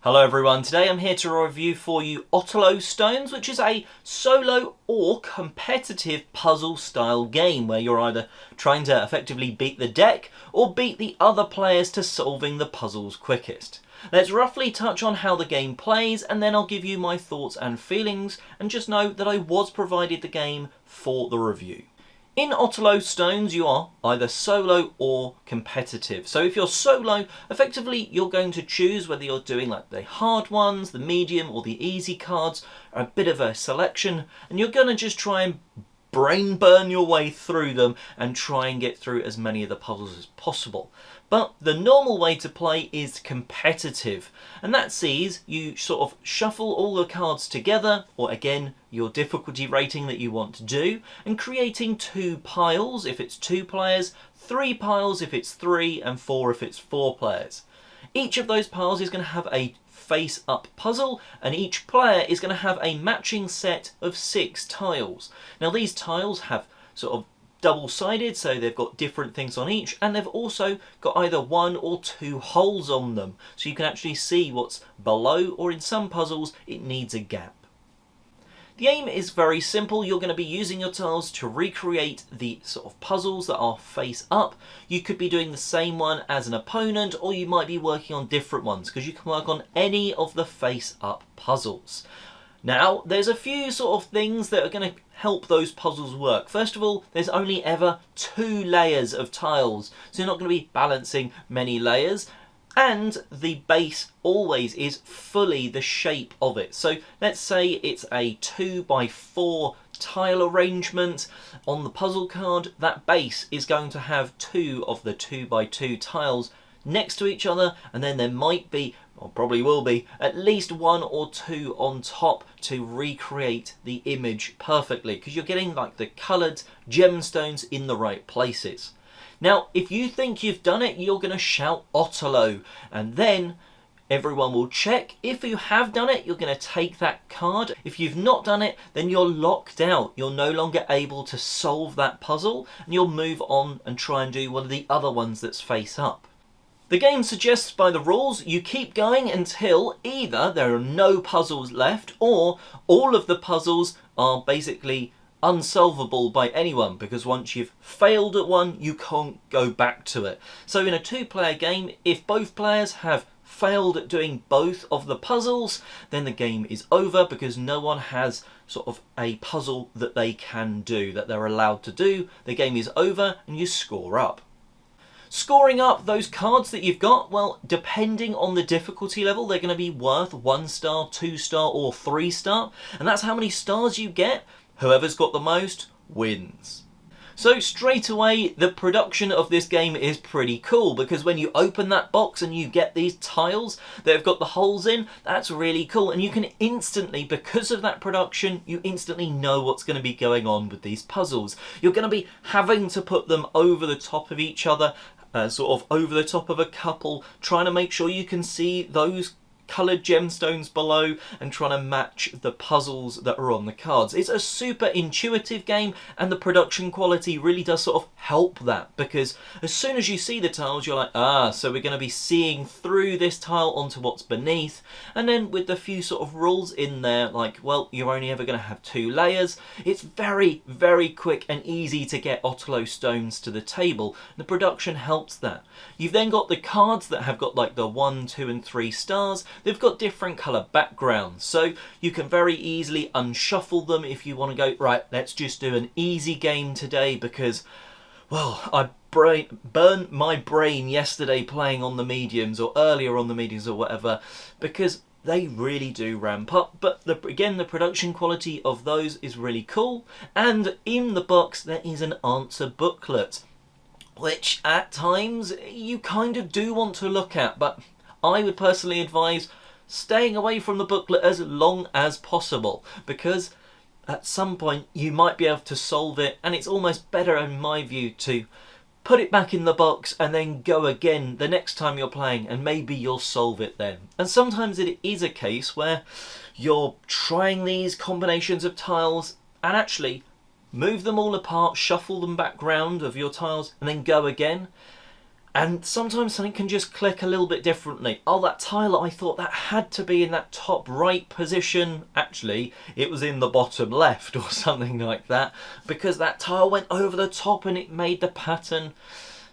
Hello everyone, today I'm here to review for you OTLO Stones, which is a solo or competitive puzzle style game where you're either trying to effectively beat the deck or beat the other players to solving the puzzles quickest. Let's roughly touch on how the game plays and then I'll give you my thoughts and feelings, and just know that I was provided the game for the review. In OTLO Stones, you are either solo or competitive. So if you're solo, effectively you're going to choose whether you're doing like the hard ones, the medium or the easy cards, or a bit of a selection, and you're going to just try and brain burn your way through them and try and get through as many of the puzzles as possible. But the normal way to play is competitive, and that sees you sort of shuffle all the cards together, or again your difficulty rating that you want to do, and creating 2 piles if it's 2 players, 3 piles if it's 3, and 4 if it's 4 players. Each of those piles is going to have a face-up puzzle, and each player is going to have a matching set of 6 tiles. Now these tiles have sort of double-sided, so they've got different things on each, and they've also got either 1 or 2 holes on them, so you can actually see what's below, or in some puzzles it needs a gap. The aim is very simple. You're going to be using your tiles to recreate the sort of puzzles that are face up. You could be doing the same one as an opponent, or you might be working on different ones, because you can work on any of the face up puzzles. Now, there's a few sort of things that are going to help those puzzles work. First of all, there's only ever 2 layers of tiles, so you're not going to be balancing many layers. And the base always is fully the shape of it. So let's say it's a 2x4 tile arrangement on the puzzle card. That base is going to have 2 of the 2x2 tiles next to each other, and then there might be, or probably will be, at least 1 or 2 on top to recreate the image perfectly, because you're getting like the coloured gemstones in the right places. Now, if you think you've done it, you're going to shout OTLO, and then everyone will check. If you have done it, you're going to take that card. If you've not done it, then you're locked out. You're no longer able to solve that puzzle, and you'll move on and try and do one of the other ones that's face up. The game suggests by the rules you keep going until either there are no puzzles left, or all of the puzzles are basically unsolvable by anyone, because once you've failed at one, you can't go back to it. So in a 2-player game, if both players have failed at doing both of the puzzles, then the game is over, because no one has sort of a puzzle that they can do, that they're allowed to do. The game is over and you score up. Scoring up those cards that you've got, well, depending on the difficulty level, they're going to be worth 1 star, 2 star or 3 star, and that's how many stars you get. Whoever's got the most wins. So straight away, the production of this game is pretty cool, because when you open that box and you get these tiles that have got the holes in, that's really cool, and you can instantly, because of that production, you instantly know what's going to be going on with these puzzles. You're going to be having to put them over the top of each other, sort of over the top of a couple, trying to make sure you can see those coloured gemstones below and trying to match the puzzles that are on the cards. It's a super intuitive game, and the production quality really does sort of help that, because as soon as you see the tiles you're like, so we're going to be seeing through this tile onto what's beneath. And then with the few sort of rules in there, like, well, you're only ever going to have 2 layers, it's very, very quick and easy to get OTLO Stones to the table. The production helps that. You've then got the cards that have got like the 1, 2 and 3 stars. They've got different colour backgrounds, so you can very easily unshuffle them if you want to go, right, let's just do an easy game today, because, well, I burnt my brain yesterday playing on the mediums, or earlier on the mediums or whatever, because they really do ramp up. But again, the production quality of those is really cool, and in the box there is an answer booklet, which at times you kind of do want to look at, but I would personally advise staying away from the booklet as long as possible, because at some point you might be able to solve it, and it's almost better in my view to put it back in the box and then go again the next time you're playing, and maybe you'll solve it then. And sometimes it is a case where you're trying these combinations of tiles and actually move them all apart, shuffle them back round of your tiles and then go again. And sometimes something can just click a little bit differently. Oh, that tile, I thought that had to be in that top right position. Actually, it was in the bottom left or something like that, because that tile went over the top and it made the pattern.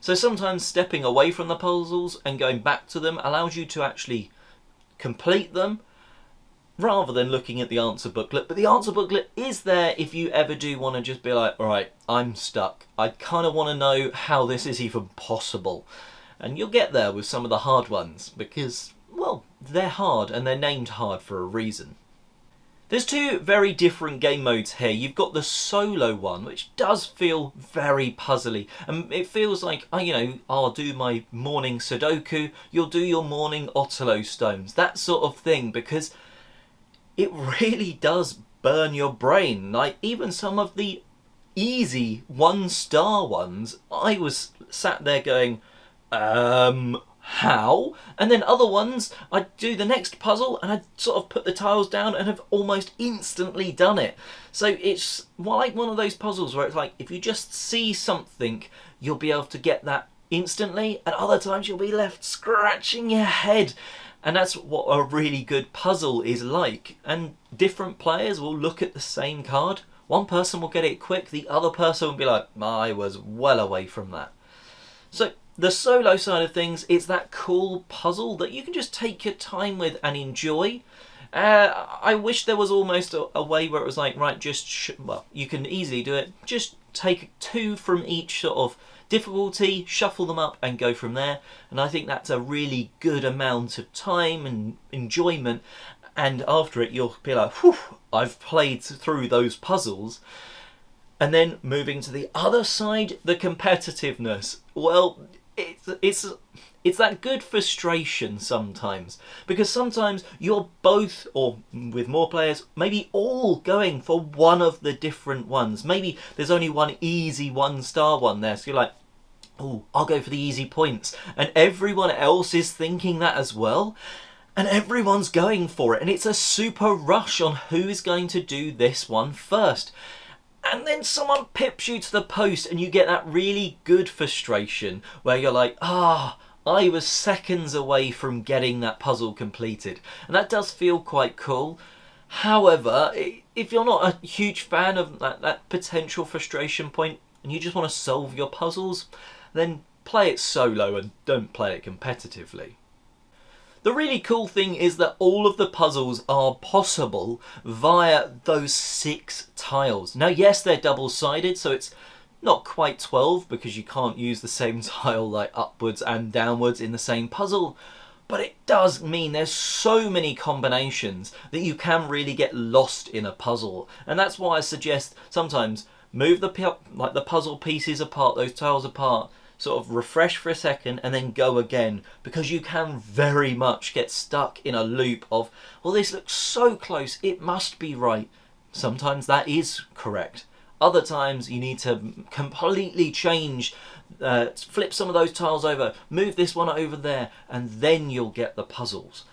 So sometimes stepping away from the puzzles and going back to them allows you to actually complete them, rather than looking at the answer booklet. But the answer booklet is there if you ever do want to just be like, all right, I'm stuck. I kind of want to know how this is even possible. And you'll get there with some of the hard ones because, well, they're hard and they're named hard for a reason. There's two very different game modes here. You've got the solo one, which does feel very puzzly. And it feels like, I'll do my morning Sudoku, you'll do your morning OTLO Stones, that sort of thing, because it really does burn your brain. Like, even some of the easy 1-star ones, I was sat there going, how? And then other ones, I'd do the next puzzle and I'd sort of put the tiles down and have almost instantly done it. So it's like one of those puzzles where it's like, if you just see something, you'll be able to get that instantly, and other times you'll be left scratching your head. And that's what a really good puzzle is like. And different players will look at the same card. One person will get it quick, the other person will be like, I was well away from that. So the solo side of things, it's that cool puzzle that you can just take your time with and enjoy. I wish there was almost a way where it was like, right, you can easily do it. Just take 2 from each sort of difficulty, shuffle them up and go from there. And I think that's a really good amount of time and enjoyment. And after it, you'll be like, whew, I've played through those puzzles. And then moving to the other side, the competitiveness. Well, it's that good frustration sometimes, because sometimes you're both, or with more players, maybe all going for one of the different ones. Maybe there's only one easy 1-star one there, so you're like, oh, I'll go for the easy points, and everyone else is thinking that as well, and everyone's going for it, and it's a super rush on who is going to do this one first. And then someone pips you to the post and you get that really good frustration where you're like, I was seconds away from getting that puzzle completed. And that does feel quite cool. However, if you're not a huge fan of that potential frustration point and you just want to solve your puzzles, then play it solo and don't play it competitively. The really cool thing is that all of the puzzles are possible via those 6 tiles. Now, yes, they're double-sided, so it's not quite 12 because you can't use the same tile like upwards and downwards in the same puzzle, but it does mean there's so many combinations that you can really get lost in a puzzle. And that's why I suggest sometimes move the puzzle pieces apart, those tiles apart, sort of refresh for a second and then go again, because you can very much get stuck in a loop of, well, this looks so close, it must be right. Sometimes that is correct. Other times you need to completely change, flip some of those tiles over, move this one over there, and then you'll get the puzzles.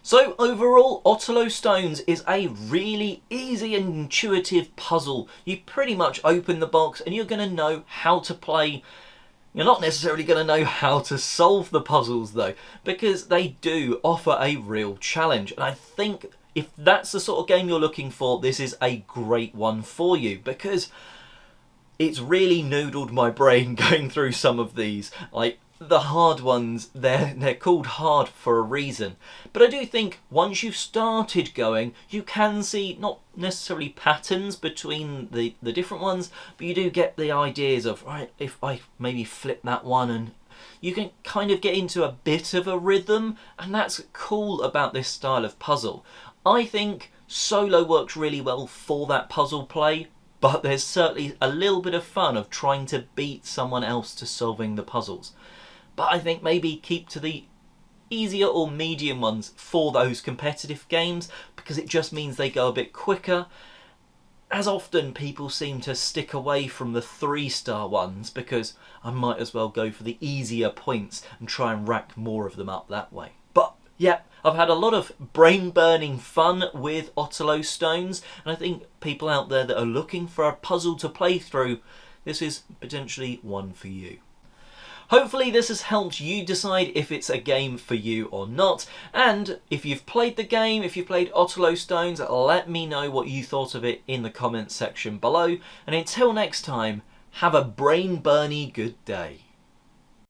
So overall, OTLO Stones is a really easy and intuitive puzzle. You pretty much open the box and you're going to know how to play. You're not necessarily going to know how to solve the puzzles though, because they do offer a real challenge. And I think if that's the sort of game you're looking for, this is a great one for you, because it's really noodled my brain going through some of these. Like, the hard ones, they're called hard for a reason. But I do think once you've started going, you can see not necessarily patterns between the different ones, but you do get the ideas of, right, if I maybe flip that one, and you can kind of get into a bit of a rhythm, and that's cool about this style of puzzle. I think solo works really well for that puzzle play, but there's certainly a little bit of fun of trying to beat someone else to solving the puzzles. But I think maybe keep to the easier or medium ones for those competitive games, because it just means they go a bit quicker. As often people seem to stick away from the 3-star ones, because I might as well go for the easier points and try and rack more of them up that way. But yeah, I've had a lot of brain-burning fun with OTLO Stones, and I think people out there that are looking for a puzzle to play through, this is potentially one for you. Hopefully this has helped you decide if it's a game for you or not, and if you've played the game, if you've played OTLO Stones, let me know what you thought of it in the comments section below, and until next time, have a brain-burny good day.